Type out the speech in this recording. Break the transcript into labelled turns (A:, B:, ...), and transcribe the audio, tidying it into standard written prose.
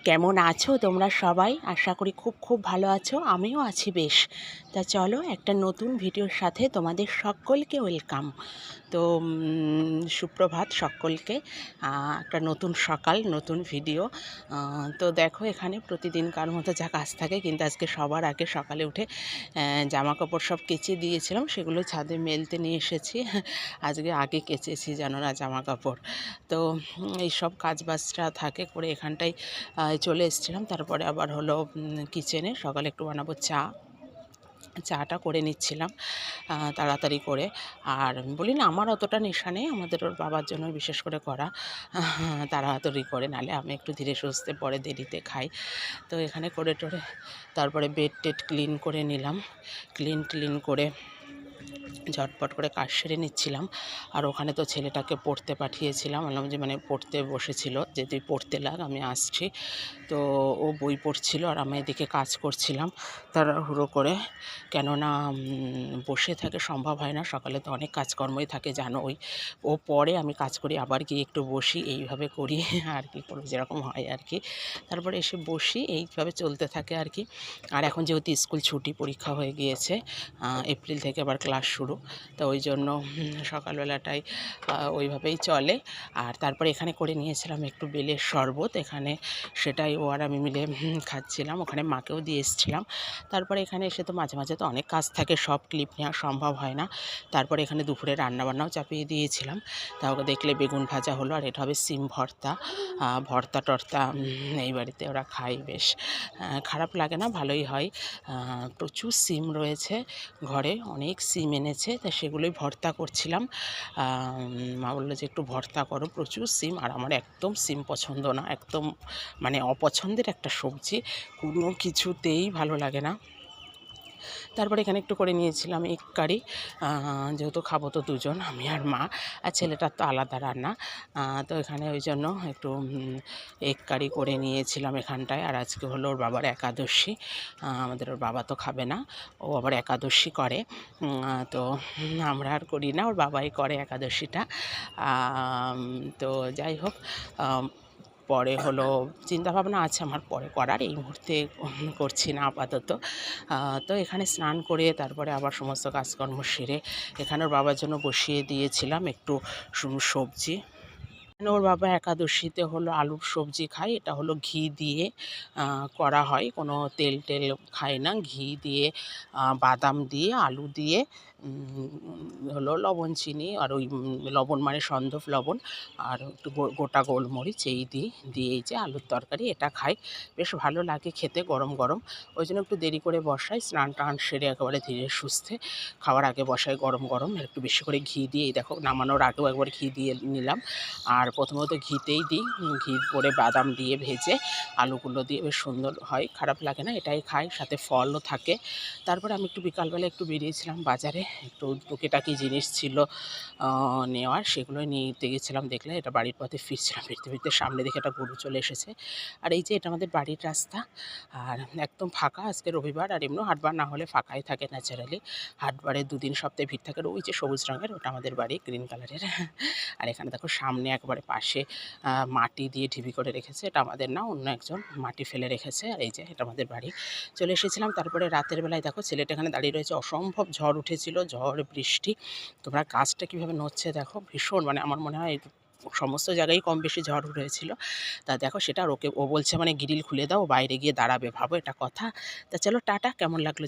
A: কেমন আছো তোমরা সবাই? আশা করি খুব খুব ভালো আছো। আমিও আছি বেশ। তা চলো একটা নতুন ভিডিওর সাথে তোমাদের সকলকে ওয়েলকাম। তো সুপ্রভাত সকলকে। একটা নতুন সকাল, নতুন ভিডিও। তো দেখো এখানে প্রতিদিনকার মতো যা কাজ থাকে, কিন্তু আজকে সবার আগে সকালে উঠে জামা কাপড় সব কেচে দিয়েছিলাম, সেগুলো ছাদে মেলতে নিয়ে এসেছি। আজকে আগে কেচেছি জানো না জামা কাপড়। তো এইসব কাজ বাজটা থাকে করে এখানটায় চলে এসেছিলাম। তারপরে আবার হলো কিচেনে সকালে একটু বানাবো চাটা করে নিচ্ছিলাম তাড়াতাড়ি করে। আর বলি না, আমার অতটা নেশা নেই, আমাদের ওর বাবার জন্য বিশেষ করে করা তাড়াতাড়ি করে, নালে আমি একটু ধীরে সুস্থে পরে দেরিতে খাই। তো এখানে করে টোরে তারপরে বেড টেড ক্লিন করে নিলাম, ক্লিন করে ঝটপট করে কাজ সেরে নিচ্ছিলাম। আর ওখানে তো ছেলেটাকে পড়তে পাঠিয়েছিলাম, বললাম যে মানে পড়তে বসেছিল যে তুই পড়তে লাগ, আমি আসছি। তো ও বই পড়ছিল আর আমি এদিকে কাজ করছিলাম তাড়াহুড়ো করে, কেননা বসে থাকে সম্ভব হয় না, সকালে তো অনেক কাজকর্মই থাকে জানো। ও পরে আমি কাজ করি, আবার গিয়ে একটু বসি, এইভাবে করি আর কি করবো, যেরকম হয় আর কি। তারপরে এসে বসি, এইভাবে চলতে থাকে আর কি। আর এখন যেহেতু স্কুল ছুটি, পরীক্ষা হয়ে গিয়েছে, এপ্রিল থেকে আবার ক্লাস শুরু, তো ওই জন্য সকালবেলাটাই ওইভাবেই চলে। আর তারপরে এখানে করে নিয়েছিলাম একটু বেলের শরবত, এখানে সেটাই ও আর আমি মিলে খাচ্ছিলাম, ওখানে মাকেও দিয়ে এসেছিলাম। তারপরে এখানে এসে তো মাঝে মাঝে তো অনেক কাজ থাকে, সব ক্লিপ নেওয়া সম্ভব হয় না। তারপরে এখানে দুপুরে রান্নাবান্নাও চাপিয়ে দিয়েছিলাম। তাও দেখলে বেগুন ভাজা হলো, আর এটা হবে সিম ভর্তা। ভর্তা টর্তা এই বাড়িতে ওরা খায় বেশ, খারাপ লাগে না, ভালোই হয়। প্রচুর সিম রয়েছে ঘরে, অনেক সিম এনেছে, তা সেগুলোই ভর্তা করছিলাম। মা বললো যে একটু ভর্তা করো, প্রচুর সিম, আর আমার একদম সিম পছন্দ না, একদম মানে অপছন্দের একটা সবজি, কোনো কিছুতেই ভালো লাগে না। তারপরে এখানে একটু করে নিয়েছিলাম এগ কারি, যেহেতু খাবো তো দুজন, আমি আর মা, আর ছেলেটার তো আলাদা রান্না। তো এখানে ওই জন্য একটু এগ কারি করে নিয়েছিলাম এখানটায়। আর আজকে হলো ওর বাবার একাদশী, আমাদের ওর বাবা তো খাবে না, ও আবার একাদশী করে। তো আমরা আর করি না, ওর বাবাই করে একাদশীটা। তো যাই হোক, পরে হলো চিন্তাভাবনা আছে আমার পরে করার, এই মুহূর্তে করছি না আপাতত। তো এখানে স্নান করে তারপরে আবার সমস্ত কাজকর্ম সেরে এখানে ওর বাবার জন্য বসিয়ে দিয়েছিলাম একটু সবজি। ওর বাবা একাদশীতে হলো আলুর সবজি খায়, এটা হলো ঘি দিয়ে করা হয়, কোনো তেল টেল খায় না, ঘি দিয়ে বাদাম দিয়ে আলু দিয়ে হলো লবণ চিনি, আর ওই লবণ মানে সন্দব লবণ, আর একটু গোটা গোলমরিচ এই দিয়ে এই যে আলুর তরকারি, এটা খাই, বেশ ভালো লাগে খেতে গরম গরম। ওই জন্য একটু দেরি করে বসাই, স্নান টান সেরে একেবারে ধীরে সুস্থে খাওয়ার আগে বসাই গরম গরম, একটু বেশি করে ঘি দিয়ে। এই দেখো নামানোর আগেও একবার ঘি দিয়ে নিলাম। আর প্রথমত ঘিতেই দিই, ঘি পরে বাদাম দিয়ে ভেজে আলুগুলো দিয়ে বেশ সুন্দর হয়, খারাপ লাগে না, এটাই খাই, সাথে ফলও থাকে। তারপরে আমি একটু বিকালবেলা একটু বেরিয়েছিলাম বাজারে, একটু টুকিটাকি জিনিস ছিল নেওয়ার, সেগুলোই নিতে গেছিলাম। দেখলে এটা বাড়ির পথে ফিরছিলাম, ফিরতে ফিরতে সামনে দেখে একটা গরু চলে এসেছে। আর এই যে এটা আমাদের বাড়ির রাস্তা, আর একদম ফাঁকা, আজকে রবিবার, আর এমনিও হাটবার না হলে ফাঁকাই থাকে ন্যাচারালি। হাটবারে দুদিন সপ্তাহে ভিড় থাকে। ওই যে সবুজ রঙের ওটা আমাদের বাড়ি, গ্রিন কালারের। আর এখানে দেখো সামনে একবারে পাশে মাটি দিয়ে ঢিবি করে রেখেছে, এটা আমাদের না, অন্য একজন মাটি ফেলে রেখেছে। আর এই যে এটা আমাদের বাড়ি, চলে এসেছিলাম। তারপরে রাতের বেলায় দেখো ছেলেটা এখানে দাঁড়িয়ে রয়েছে, অসম্ভব ঝড় উঠেছিল, ঝড় বৃষ্টি, তোমরা গাছটা কীভাবে নড়ছে দেখো, ভীষণ, মানে আমার মনে হয় সমস্ত জায়গায় কম বেশি ঝড় হয়েছিল। তা দেখো সেটা, আর ও বলছে মানে গ্রিল খুলে দাও, বাইরে গিয়ে দাঁড়াবে, ভাবো এটা কথা। তা চলো টাটা, কেমন লাগলো